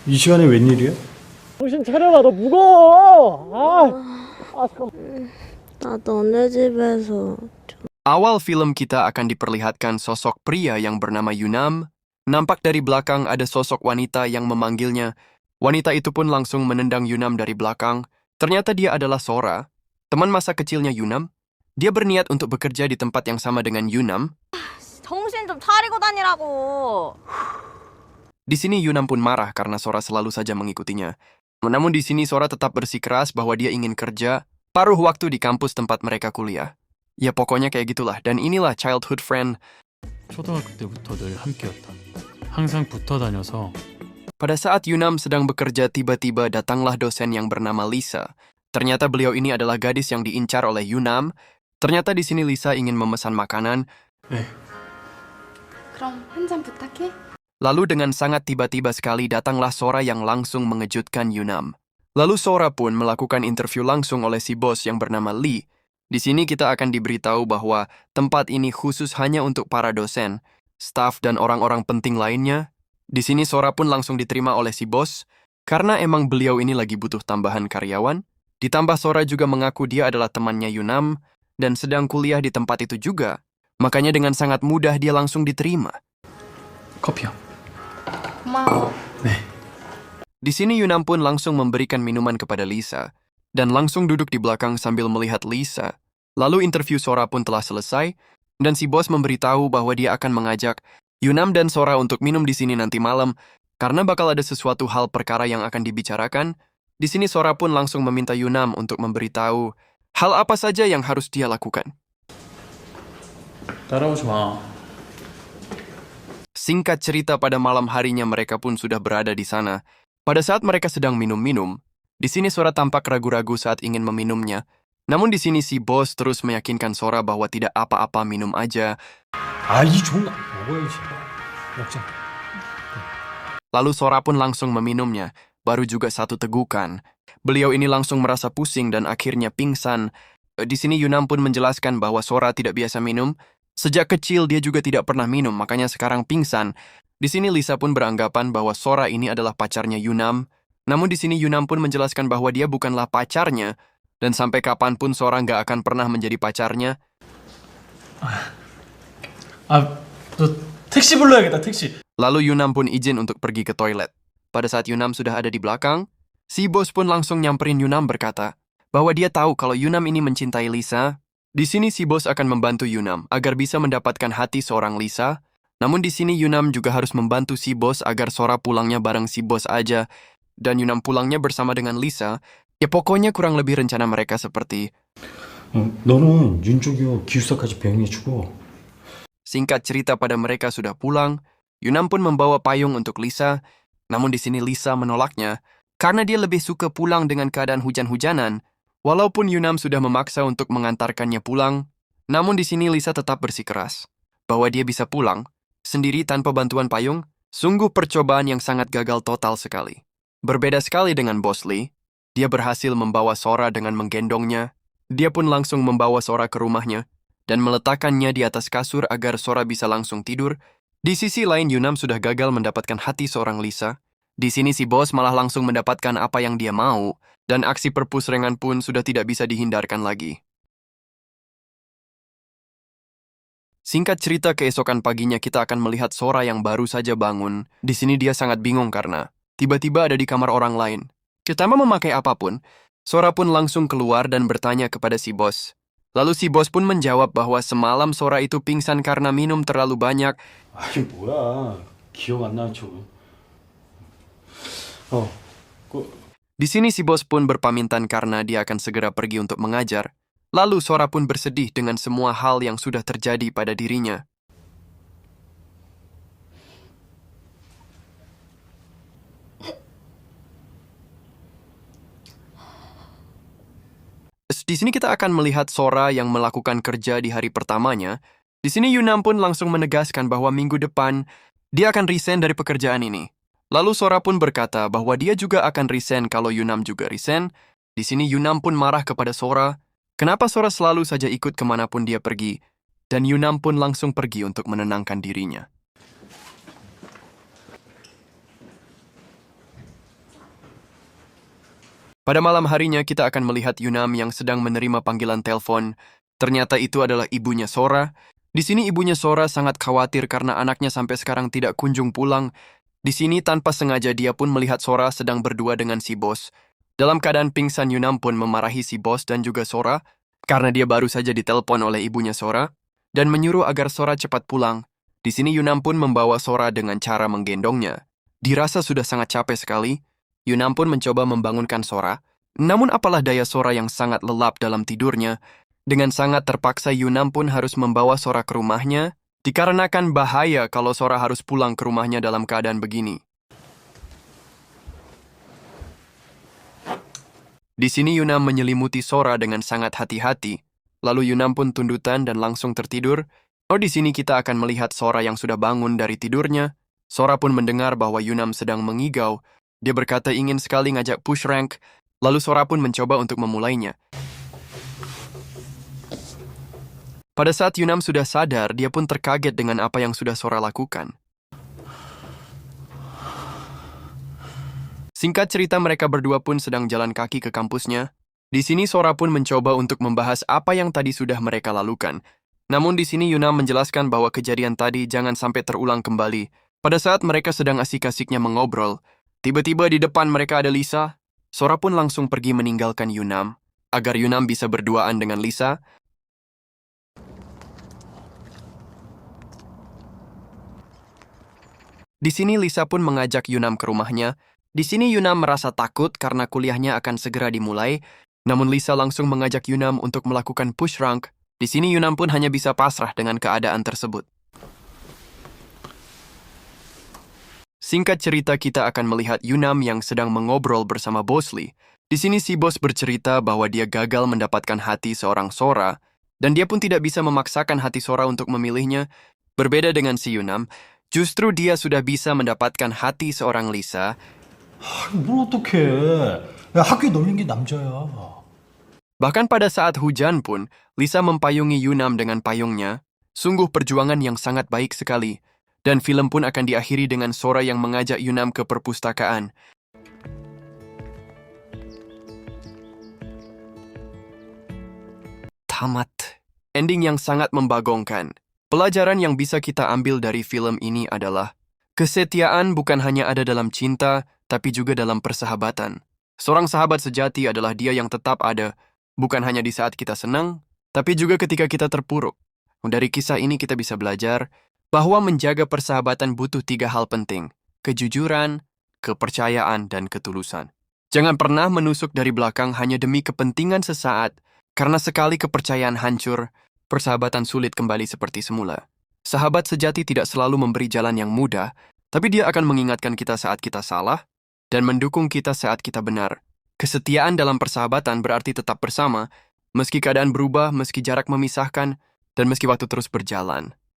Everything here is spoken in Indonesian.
이 시간에 웬일이야? 정신 차려봐, 너 무거워! 나 너네 집에서 Awal film kita akan diperlihatkan sosok pria yang bernama Yunam. Nampak dari belakang ada sosok wanita yang memanggilnya. Wanita itu pun langsung menendang Yunam dari belakang. Ternyata dia adalah Sora, teman masa kecilnya Yunam. Dia berniat untuk bekerja di tempat yang sama dengan Yunam. 정신 좀 차리고 다니라고. Di sini Yunam pun marah karena Sora selalu saja mengikutinya. Namun di sini Sora tetap bersikeras bahwa dia ingin kerja paruh waktu di kampus tempat mereka kuliah. Ya pokoknya kayak gitulah, dan inilah childhood friend. 초등학교 때부터 늘 함께였다. 항상 붙어 다녀서 Pada saat Yunam sedang bekerja, tiba-tiba datanglah dosen yang bernama Lisa. Ternyata beliau ini adalah gadis yang diincar oleh Yunam. Ternyata di sini Lisa ingin memesan makanan. 그럼 한 잔 부탁해. Lalu dengan sangat tiba-tiba sekali datanglah Sora yang langsung mengejutkan Yunam. Lalu Sora pun melakukan interview langsung oleh si bos yang bernama Lee. Di sini kita akan diberitahu bahwa tempat ini khusus hanya untuk para dosen, staf dan orang-orang penting lainnya. Di sini Sora pun langsung diterima oleh si bos, karena emang beliau ini lagi butuh tambahan karyawan. Ditambah Sora juga mengaku dia adalah temannya Yunam, dan sedang kuliah di tempat itu juga. Makanya dengan sangat mudah dia langsung diterima. 커피요. 고마워. Di sini Yunam pun langsung memberikan minuman kepada Lisa, dan langsung duduk di belakang sambil melihat Lisa. Lalu interview Sora pun telah selesai, dan si bos memberitahu bahwa dia akan mengajak Yunam dan Sora untuk minum di sini nanti malam, karena bakal ada sesuatu hal perkara yang akan dibicarakan. Di sini Sora pun langsung meminta Yunam untuk memberitahu hal apa saja yang harus dia lakukan. 따라오지 마. Singkat cerita, pada malam harinya mereka pun sudah berada di sana. Pada saat mereka sedang minum-minum, di sini Sora tampak ragu-ragu saat ingin meminumnya. Namun di sini si bos terus meyakinkan Sora bahwa tidak apa-apa, minum aja. 이 좋은 거 먹어야지. 먹자. Lalu Sora pun langsung meminumnya, baru juga satu tegukan. Beliau ini langsung merasa pusing dan akhirnya pingsan. Di sini Yunam pun menjelaskan bahwa Sora tidak biasa minum. Sejak kecil dia juga tidak pernah minum, makanya sekarang pingsan. Di sini Lisa pun beranggapan bahwa Sora ini adalah pacarnya Yunam. Namun di sini Yunam pun menjelaskan bahwa dia bukanlah pacarnya, dan sampai kapanpun Sora nggak akan pernah menjadi pacarnya. 너 택시 불러야겠다, 택시. Lalu Yunam pun izin untuk pergi ke toilet. Pada saat Yunam sudah ada di belakang, si bos pun langsung nyamperin Yunam berkata bahwa dia tahu kalau Yunam ini mencintai Lisa. Di sini si bos akan membantu Yunam agar bisa mendapatkan hati seorang Lisa. Namun di sini Yunam juga harus membantu si bos agar Sora pulangnya bareng si bos aja. Dan Yunam pulangnya bersama dengan Lisa. Ya pokoknya kurang lebih rencana mereka seperti 너는 윤쪽이요 기숙사까지 배웅해주고. singkat cerita, pada mereka sudah pulang. Yunam pun membawa payung untuk Lisa. Namun di sini Lisa menolaknya karena dia lebih suka pulang dengan keadaan hujan-hujanan. Walaupun Yunam sudah memaksa untuk mengantarkannya pulang, namun di sini Lisa tetap bersikeras bahwa dia bisa pulang sendiri tanpa bantuan payung. Sungguh percobaan yang sangat gagal total sekali. Berbeda sekali dengan Bos Lee, dia berhasil membawa Sora dengan menggendongnya. Dia pun langsung membawa Sora ke rumahnya dan meletakkannya di atas kasur agar Sora bisa langsung tidur. Di sisi lain, Yunam sudah gagal mendapatkan hati seorang Lisa. Di sini si bos malah langsung mendapatkan apa yang dia mau, dan aksi perpusrengan pun sudah tidak bisa dihindarkan lagi. Singkat cerita, keesokan paginya kita akan melihat Sora yang baru saja bangun. Di sini dia sangat bingung karena tiba-tiba ada di kamar orang lain. Tanpa memakai apapun, Sora pun langsung keluar dan bertanya kepada si bos. Lalu si bos pun menjawab bahwa semalam Sora itu pingsan karena minum terlalu banyak. 뭐야. 기억 안 나죠. Di sini si bos pun berpamitan karena dia akan segera pergi untuk mengajar. Lalu Sora pun bersedih dengan semua hal yang sudah terjadi pada dirinya. Di sini kita akan melihat Sora yang melakukan kerja di hari pertamanya. Di sini Yunam pun langsung menegaskan bahwa minggu depan dia akan resign dari pekerjaan ini. Lalu Sora pun berkata bahwa dia juga akan resign kalau Yunam juga resign. Di sini Yunam pun marah kepada Sora. Kenapa Sora selalu saja ikut kemanapun dia pergi? Dan Yunam pun langsung pergi untuk menenangkan dirinya. Pada malam harinya kita akan melihat Yunam yang sedang menerima panggilan telepon. Ternyata itu adalah ibunya Sora. Di sini ibunya Sora sangat khawatir karena anaknya sampai sekarang tidak kunjung pulang. Di sini tanpa sengaja dia pun melihat Sora sedang berdua dengan si bos. Dalam keadaan pingsan, Yunam pun memarahi si bos dan juga Sora karena dia baru saja ditelepon oleh ibunya Sora dan menyuruh agar Sora cepat pulang. Di sini Yunam pun membawa Sora dengan cara menggendongnya. Dirasa sudah sangat capek sekali, Yunam pun mencoba membangunkan Sora. Namun apalah daya Sora yang sangat lelap dalam tidurnya. Dengan sangat terpaksa Yunam pun harus membawa Sora ke rumahnya, dikarenakan bahaya kalau Sora harus pulang ke rumahnya dalam keadaan begini. Di sini Yunam menyelimuti Sora dengan sangat hati-hati. Lalu Yunam pun tundutan dan langsung tertidur. Oh, di sini kita akan melihat Sora yang sudah bangun dari tidurnya. Sora pun mendengar bahwa Yunam sedang mengigau. Dia berkata ingin sekali ngajak push rank. Lalu Sora pun mencoba untuk memulainya. Pada saat Yunam sudah sadar, dia pun terkaget dengan apa yang sudah Sora lakukan. Singkat cerita, mereka berdua pun sedang jalan kaki ke kampusnya. Di sini Sora pun mencoba untuk membahas apa yang tadi sudah mereka lakukan. Namun di sini Yunam menjelaskan bahwa kejadian tadi jangan sampai terulang kembali. Pada saat mereka sedang asik-asiknya mengobrol, tiba-tiba di depan mereka ada Lisa. Sora pun langsung pergi meninggalkan Yunam, agar Yunam bisa berduaan dengan Lisa. Di sini Lisa pun mengajak Yunam ke rumahnya. Di sini Yunam merasa takut karena kuliahnya akan segera dimulai. Namun Lisa langsung mengajak Yunam untuk melakukan push rank. Di sini Yunam pun hanya bisa pasrah dengan keadaan tersebut. Singkat cerita, kita akan melihat Yunam yang sedang mengobrol bersama Bosley. Di sini si bos bercerita bahwa dia gagal mendapatkan hati seorang Sora, dan dia pun tidak bisa memaksakan hati Sora untuk memilihnya. Berbeda dengan si Yunam, justru dia sudah bisa mendapatkan hati seorang Lisa. 뭘 어떡해. 야, 학교에 널린 게 남자야. Bahkan pada saat hujan pun, Lisa mempayungi Yunam dengan payungnya. Sungguh perjuangan yang sangat baik sekali. Dan film pun akan diakhiri dengan Sora yang mengajak Yunam ke perpustakaan. Tamat. Ending yang sangat membagongkan. Pelajaran yang bisa kita ambil dari film ini adalah kesetiaan bukan hanya ada dalam cinta, tapi juga dalam persahabatan. Seorang sahabat sejati adalah dia yang tetap ada, bukan hanya di saat kita senang, tapi juga ketika kita terpuruk. Dari kisah ini kita bisa belajar bahwa menjaga persahabatan butuh 3 hal penting: kejujuran, kepercayaan, dan ketulusan. Jangan pernah menusuk dari belakang hanya demi kepentingan sesaat, karena sekali kepercayaan hancur, persahabatan sulit kembali seperti semula. Sahabat sejati tidak selalu memberi jalan yang mudah, tapi dia akan mengingatkan kita saat kita salah dan mendukung kita saat kita benar. Kesetiaan dalam persahabatan berarti tetap bersama, meski keadaan berubah, meski jarak memisahkan, dan meski waktu terus berjalan.